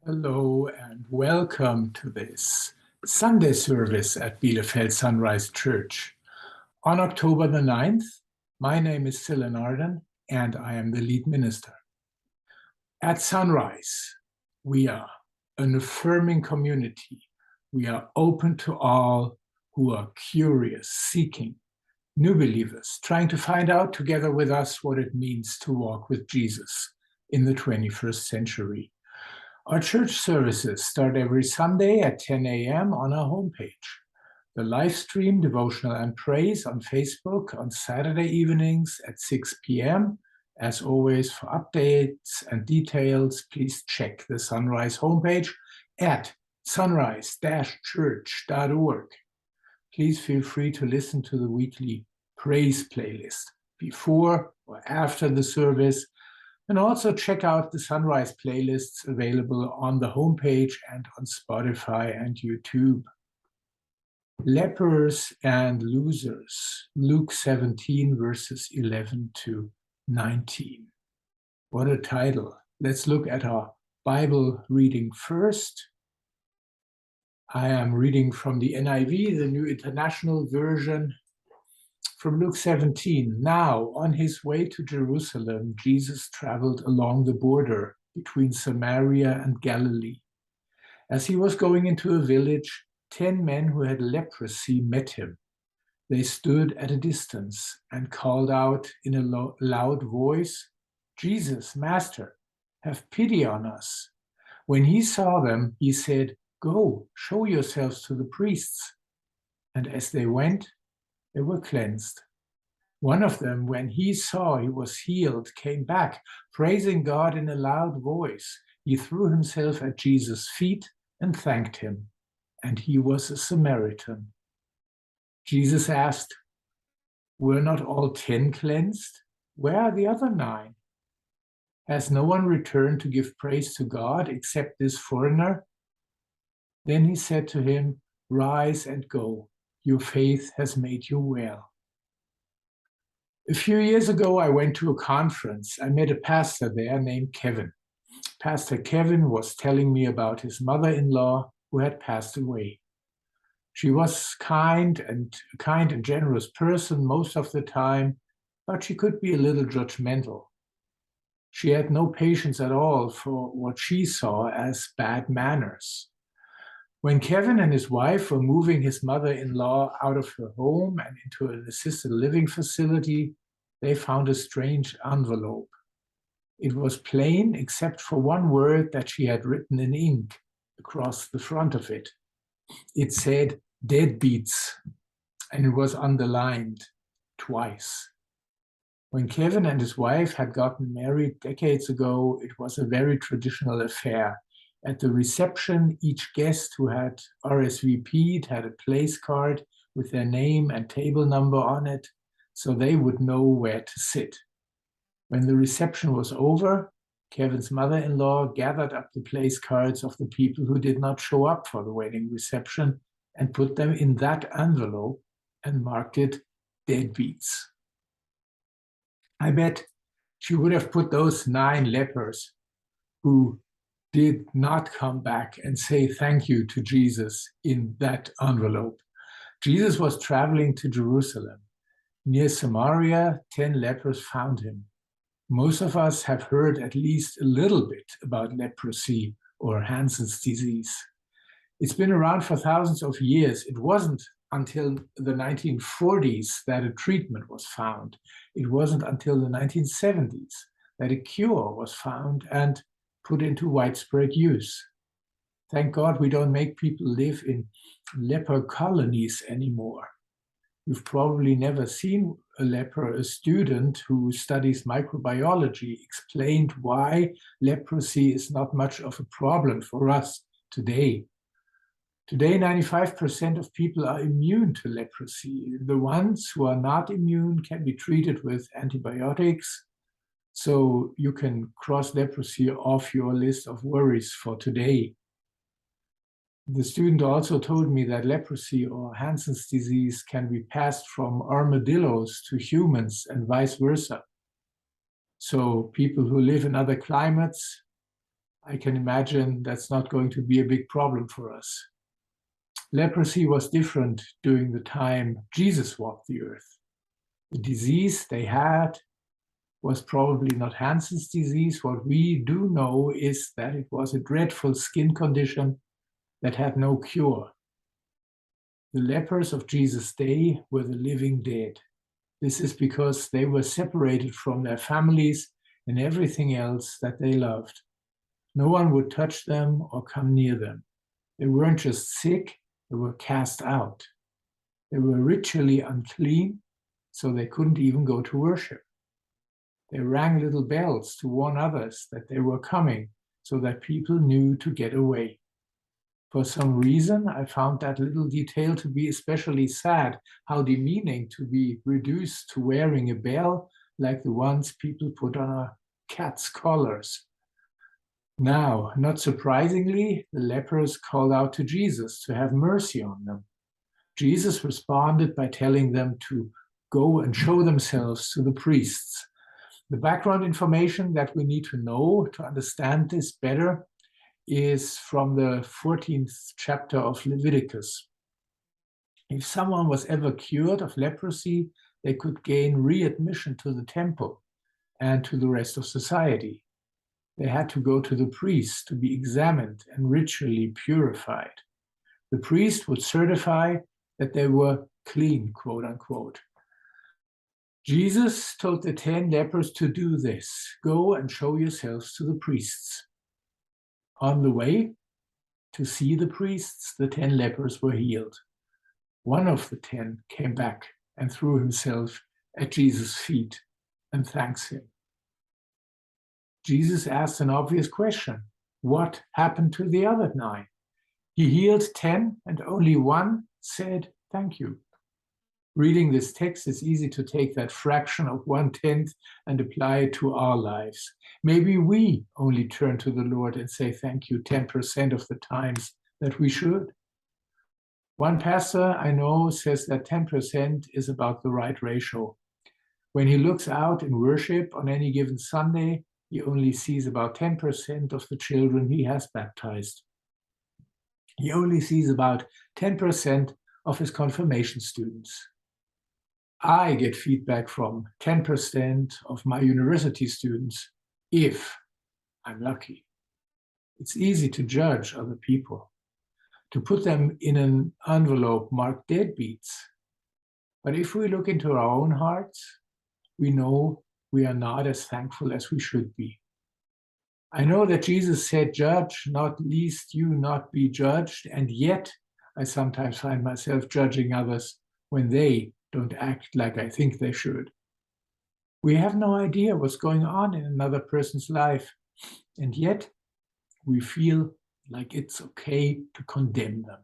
Hello and welcome to this Sunday service at Bielefeld Sunrise Church. On October the 9th, my name is Celyn Arden and I am the lead minister. At Sunrise, we are an affirming community. We are open to all who are curious, seeking, new believers, trying to find out together with us what it means to walk with Jesus in the 21st century. Our church services start every Sunday at 10 a.m. on our homepage. The live stream Devotional and Praise on Facebook on Saturday evenings at 6 p.m. As always, for updates and details, please check the Sunrise homepage at sunrise-church.org. Please feel free to listen to the weekly praise playlist before or after the service, and also check out the Sunrise playlists available on the homepage and on Spotify and YouTube. Lepers and Losers, Luke 17, verses 11 to 19. What a title. Let's look at our Bible reading first. I am reading from the NIV, the New International Version. From Luke 17, now on his way to Jerusalem, Jesus traveled along the border between Samaria and Galilee. As he was going into a village, 10 men who had leprosy met him. They stood at a distance and called out in a loud voice, "Jesus, Master, have pity on us." When he saw them, he said, "Go, show yourselves to the priests." And as they went, they were cleansed. One of them, when he saw he was healed, came back, praising God in a loud voice. He threw himself at Jesus' feet and thanked him, and he was a Samaritan. Jesus asked, "Were not all 10 cleansed? Where are the other 9? Has no one returned to give praise to God except this foreigner?" Then he said to him, "Rise and go. Your faith has made you well." A few years ago, I went to a conference. I met a pastor there named Kevin. Pastor Kevin was telling me about his mother-in-law who had passed away. She was a kind and generous person most of the time, but she could be a little judgmental. She had no patience at all for what she saw as bad manners. When Kevin and his wife were moving his mother-in-law out of her home and into an assisted living facility, they found a strange envelope. It was plain except for one word that she had written in ink across the front of it. It said "deadbeats," and it was underlined twice. When Kevin and his wife had gotten married decades ago, it was a very traditional affair. At the reception, each guest who had RSVP'd had a place card with their name and table number on it, so they would know where to sit. When the reception was over, Kevin's mother-in-law gathered up the place cards of the people who did not show up for the wedding reception and put them in that envelope and marked it "deadbeats." I bet she would have put those 9 lepers who did not come back and say thank you to Jesus in that envelope. Jesus was traveling to Jerusalem. Near Samaria, 10 lepers found him. Most of us have heard at least a little bit about leprosy or Hansen's disease. It's been around for thousands of years. It wasn't until the 1940s that a treatment was found. It wasn't until the 1970s that a cure was found and put into widespread use. Thank God we don't make people live in leper colonies anymore. You've probably never seen a leper. A student who studies microbiology explained why leprosy is not much of a problem for us today. Today, 95% of people are immune to leprosy. The ones who are not immune can be treated with antibiotics, so you can cross leprosy off your list of worries for today. The student also told me that leprosy or Hansen's disease can be passed from armadillos to humans and vice versa. So people who live in other climates I can imagine that's not going to be a big problem for us. Leprosy was different during the time Jesus walked the earth. The disease they had was probably not Hansen's disease. What we do know is that it was a dreadful skin condition that had no cure. The lepers of Jesus' day were the living dead. This is because they were separated from their families and everything else that they loved. No one would touch them or come near them. They weren't just sick, they were cast out. They were ritually unclean, so they couldn't even go to worship. They rang little bells to warn others that they were coming, so that people knew to get away. For some reason, I found that little detail to be especially sad, how demeaning to be reduced to wearing a bell like the ones people put on a cat's collars. Now, not surprisingly, the lepers called out to Jesus to have mercy on them. Jesus responded by telling them to go and show themselves to the priests. The background information that we need to know to understand this better is from the 14th chapter of Leviticus. If someone was ever cured of leprosy, they could gain readmission to the temple and to the rest of society. They had to go to the priest to be examined and ritually purified. The priest would certify that they were clean, quote unquote. Jesus told the 10 lepers to do this. Go and show yourselves to the priests. On the way to see the priests, the 10 lepers were healed. One of the 10 came back and threw himself at Jesus' feet and thanks him. Jesus asked an obvious question. What happened to the other 9? He healed 10 and only 1 said thank you. Reading this text, it's easy to take that fraction of 1/10 and apply it to our lives. Maybe we only turn to the Lord and say thank you 10% of the times that we should. One pastor I know says that 10% is about the right ratio. When he looks out in worship on any given Sunday, he only sees about 10% of the children he has baptized. He only sees about 10% of his confirmation students. I get feedback from 10% of my university students, if I'm lucky. It's easy to judge other people, to put them in an envelope marked deadbeats. But if we look into our own hearts, we know we are not as thankful as we should be. I know that Jesus said, judge, not lest you not be judged, and yet I sometimes find myself judging others when they don't act like I think they should. We have no idea what's going on in another person's life, and yet we feel like it's okay to condemn them.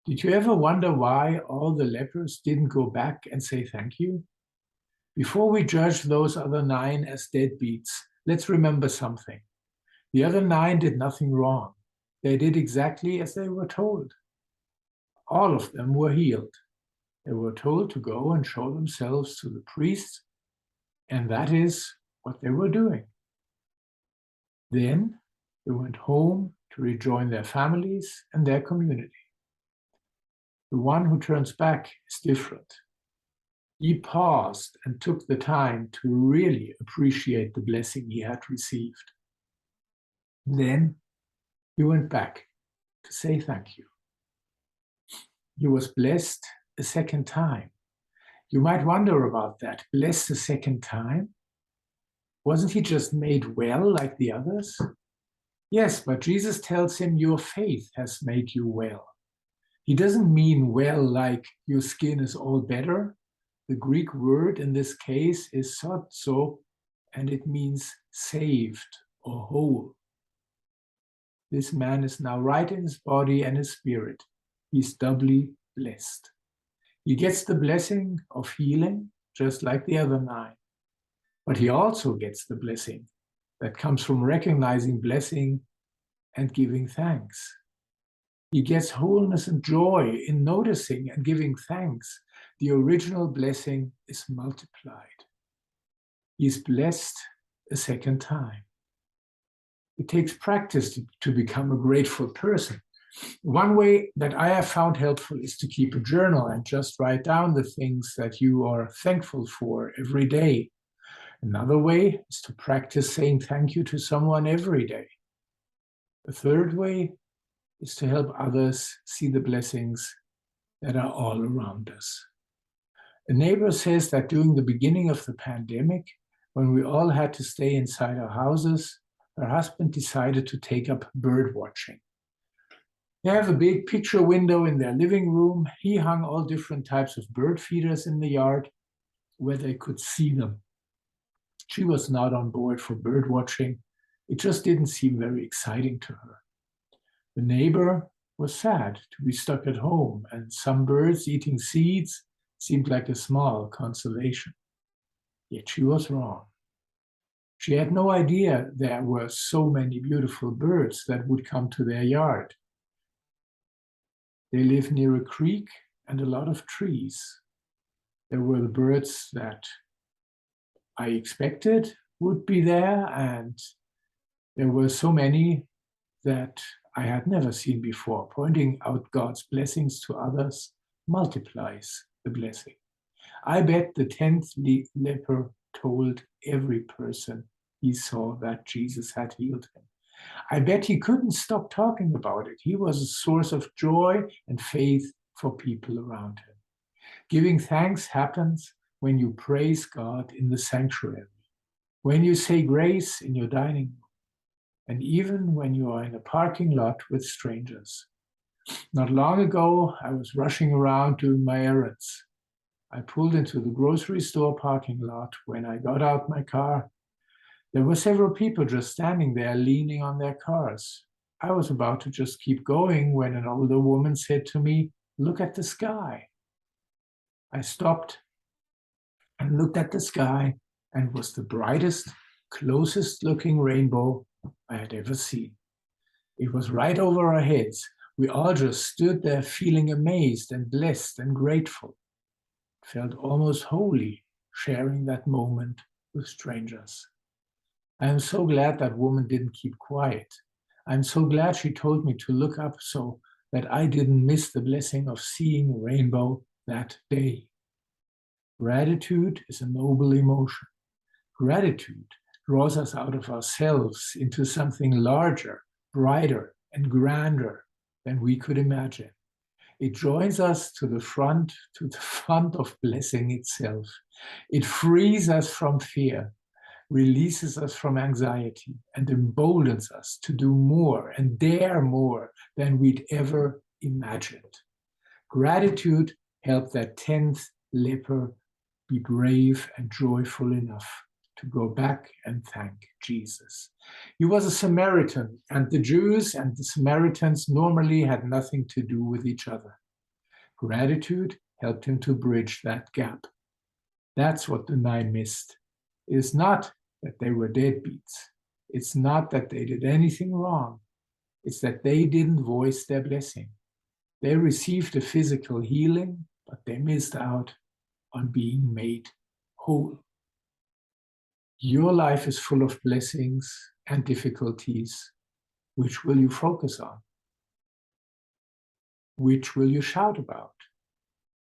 Did you ever wonder why all the lepers didn't go back and say thank you? Before we judge those other 9 as deadbeats, let's remember something. The other 9 did nothing wrong. They did exactly as they were told. All of them were healed. They were told to go and show themselves to the priests, and that is what they were doing. Then they went home to rejoin their families and their community. The one who turns back is different. He paused and took the time to really appreciate the blessing he had received. Then he went back to say thank you. He was blessed a second time. You might wonder about that. Blessed a second time? Wasn't he just made well like the others? Yes, but Jesus tells him your faith has made you well. He doesn't mean well like your skin is all better. The Greek word in this case is sozo, and it means saved or whole. This man is now right in his body and his spirit. He's doubly blessed. He gets the blessing of healing, just like the other 9. But he also gets the blessing that comes from recognizing blessing and giving thanks. He gets wholeness and joy in noticing and giving thanks. The original blessing is multiplied. He is blessed a second time. It takes practice to become a grateful person. One way that I have found helpful is to keep a journal and just write down the things that you are thankful for every day. Another way is to practice saying thank you to someone every day. A third way is to help others see the blessings that are all around us. A neighbor says that during the beginning of the pandemic, when we all had to stay inside our houses, her husband decided to take up bird watching. They have a big picture window in their living room. He hung all different types of bird feeders in the yard where they could see them. She was not on board for bird watching. It just didn't seem very exciting to her. The neighbor was sad to be stuck at home, and some birds eating seeds seemed like a small consolation. Yet she was wrong. She had no idea there were so many beautiful birds that would come to their yard. They live near a creek and a lot of trees. There were the birds that I expected would be there, and there were so many that I had never seen before. Pointing out God's blessings to others multiplies the blessing. I bet the 10th leper told every person he saw that Jesus had healed him. I bet he couldn't stop talking about it. He was a source of joy and faith for people around him. Giving thanks happens when you praise God in the sanctuary, when you say grace in your dining room, and even when you are in a parking lot with strangers. Not long ago, I was rushing around doing my errands. I pulled into the grocery store parking lot. When I got out my car, there were several people just standing there leaning on their cars. I was about to just keep going when an older woman said to me, "Look at the sky." I stopped and looked at the sky, and it was the brightest, closest looking rainbow I had ever seen. It was right over our heads. We all just stood there feeling amazed and blessed and grateful. It felt almost holy sharing that moment with strangers. I am so glad that woman didn't keep quiet. I'm so glad she told me to look up so that I didn't miss the blessing of seeing a rainbow that day. Gratitude is a noble emotion. Gratitude draws us out of ourselves into something larger, brighter, and grander than we could imagine. It joins us to the front of blessing itself. It frees us from fear, releases us from anxiety, and emboldens us to do more and dare more than we'd ever imagined. Gratitude helped that 10th leper be brave and joyful enough to go back and thank Jesus. He was a Samaritan, and the Jews and the Samaritans normally had nothing to do with each other. Gratitude helped him to bridge that gap. That's what the 9 missed. It is not that they were deadbeats. It's not that they did anything wrong. It's that they didn't voice their blessing. They received a physical healing, but they missed out on being made whole. Your life is full of blessings and difficulties. Which will you focus on? Which will you shout about?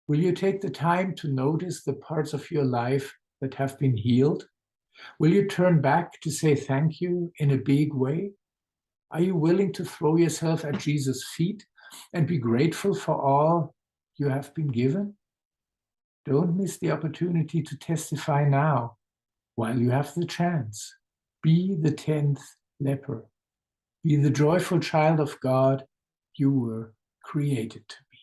Will you take the time to notice the parts of your life that have been healed? Will you turn back to say thank you in a big way? Are you willing to throw yourself at Jesus' feet and be grateful for all you have been given? Don't miss the opportunity to testify now while you have the chance. Be the 10th leper. Be the joyful child of God you were created to be.